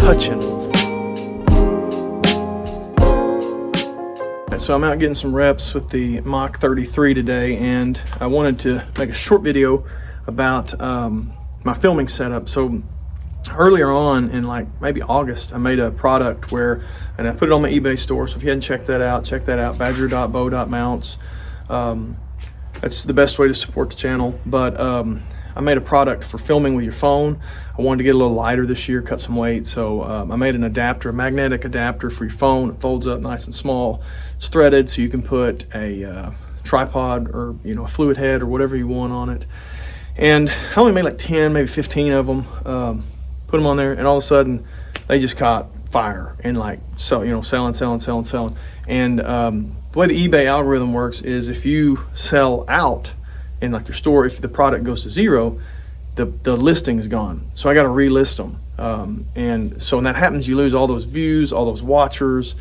touching. So I'm out getting some reps with the Mach 33 today, and I wanted to make a short video about my filming setup. So earlier on in like maybe August, I made a product and I put it on my eBay store. So if you hadn't checked that out, check that out, badger.bow.mounts. That's the best way to support the channel. But I made a product for filming with your phone. I wanted to get a little lighter this year, cut some weight. So I made an adapter, a magnetic adapter for your phone. It folds up nice and small. It's threaded, so you can put a tripod or a fluid head or whatever you want on it. And I only made like 10, maybe 15 of them. Put them on there, and all of a sudden they just caught fire and like selling. And the way the eBay algorithm works is if you sell out in like your store, if the product goes to zero, the listing is gone. So I got to relist them. And so when that happens, you lose all those views, all those watchers,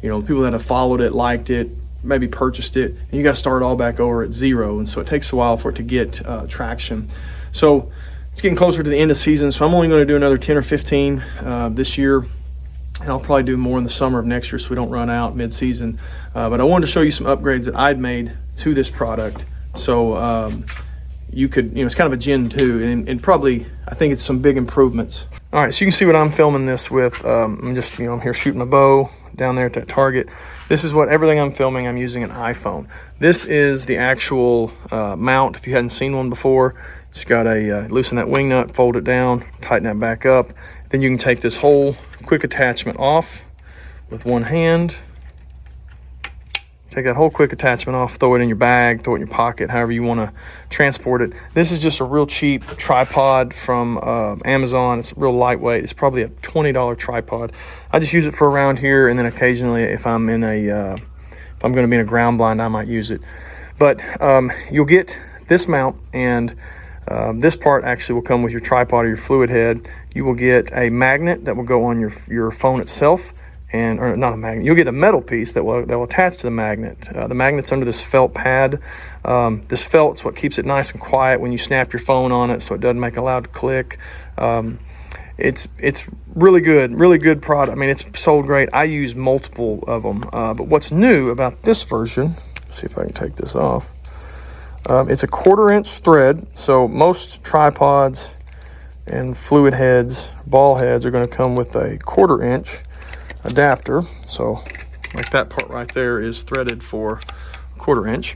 people that have followed it, liked it, maybe purchased it, and you got to start all back over at zero. And so it takes a while for it to get traction. So it's getting closer to the end of season, so I'm only going to do another 10 or 15 this year, and I'll probably do more in the summer of next year so we don't run out mid-season. But I wanted to show you some upgrades that I'd made to this product. So you could, it's kind of a Gen 2, and probably, I think it's some big improvements. All right, so you can see what I'm filming this with. I'm just, I'm here shooting a bow down there at that target. This is everything I'm filming. I'm using an iPhone. This is the actual mount. If you hadn't seen one before, just got to loosen that wing nut, fold it down, tighten that back up. Then you can take this whole quick attachment off with one hand. Take that whole quick attachment off, throw it in your bag, throw it in your pocket, however you want to transport it. This is just a real cheap tripod from Amazon. It's real lightweight. It's probably a $20 tripod. I just use it for around here, and then occasionally if I'm in if I'm going to be in a ground blind, I might use it. But you'll get this mount, and this part actually will come with your tripod or your fluid head. You will get a magnet that will go on your phone itself. Or not a magnet, you'll get a metal piece that will attach to the magnet. The magnet's under this felt pad. This felt's what keeps it nice and quiet when you snap your phone on it, so it doesn't make a loud click. It's really good product. I mean, it's sold great. I use multiple of them. But what's new about this version, let's see if I can take this off. It's a 1/4-inch thread. So most tripods and fluid heads, ball heads, are going to come with a 1/4-inch adapter. So like that part right there is threaded for 1/4-inch.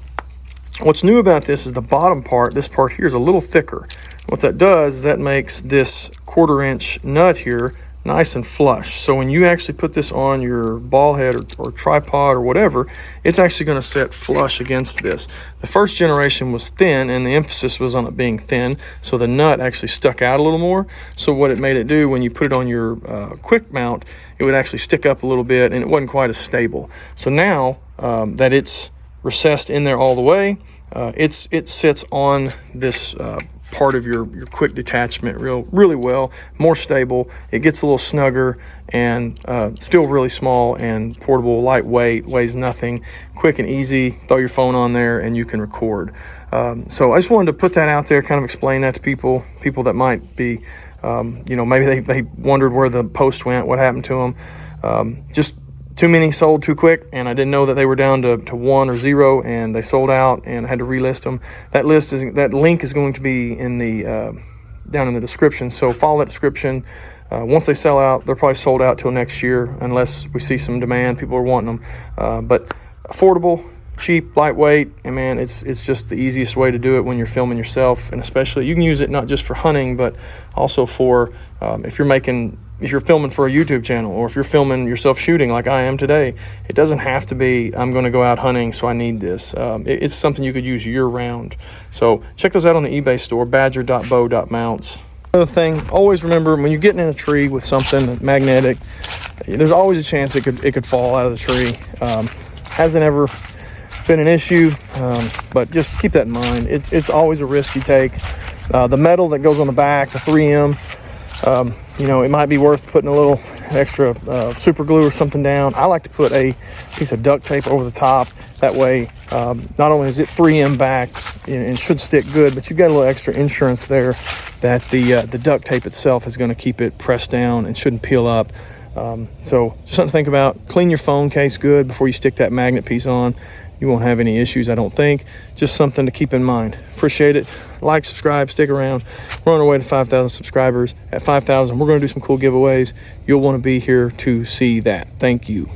What's new about this is the bottom part. This part here is a little thicker. What that does is that makes this 1/4-inch nut here nice and flush. So when you actually put this on your ball head or tripod or whatever, it's actually going to sit flush against this. The first generation was thin, and the emphasis was on it being thin, so the nut actually stuck out a little more. So what it made it do, when you put it on your quick mount, it would actually stick up a little bit, and it wasn't quite as stable. So now that it's recessed in there all the way, it sits on this part of your quick detachment really well, more stable. It gets a little snugger, and still really small and portable, lightweight, weighs nothing, quick and easy. Throw your phone on there and you can record. So I just wanted to put that out there, kind of explain that to people that might be maybe they wondered where the post went, what happened to them. Just too many sold too quick, and I didn't know that they were down to 1 or 0, and they sold out, and I had to relist them. That link is going to be in the down in the description, so follow that description. Once they sell out, they're probably sold out till next year, unless we see some demand. People are wanting them, but affordable, cheap, lightweight, and man, it's just the easiest way to do it when you're filming yourself. And especially you can use it not just for hunting, but also for if you're filming for a YouTube channel, or if you're filming yourself shooting like I am today. It doesn't have to be, I'm going to go out hunting, so I need this. It's something you could use year-round. So check those out on the eBay store, badger.bow.mounts. Another thing, always remember, when you're getting in a tree with something magnetic, there's always a chance it could fall out of the tree. Hasn't ever been an issue, but just keep that in mind. It's always a risk you take. The metal that goes on the back, the 3M, it might be worth putting a little extra super glue or something down, I like to put a piece of duct tape over the top. That way, not only is it 3M back and should stick good, but you've got a little extra insurance there that the duct tape itself is going to keep it pressed down and shouldn't peel up. So just something to think about. Clean your phone case good before you stick that magnet piece on. You won't have any issues, I don't think. Just something to keep in mind. Appreciate it. Like, subscribe, stick around. We're on our way to 5,000 subscribers. At 5,000, we're going to do some cool giveaways. You'll want to be here to see that. Thank you.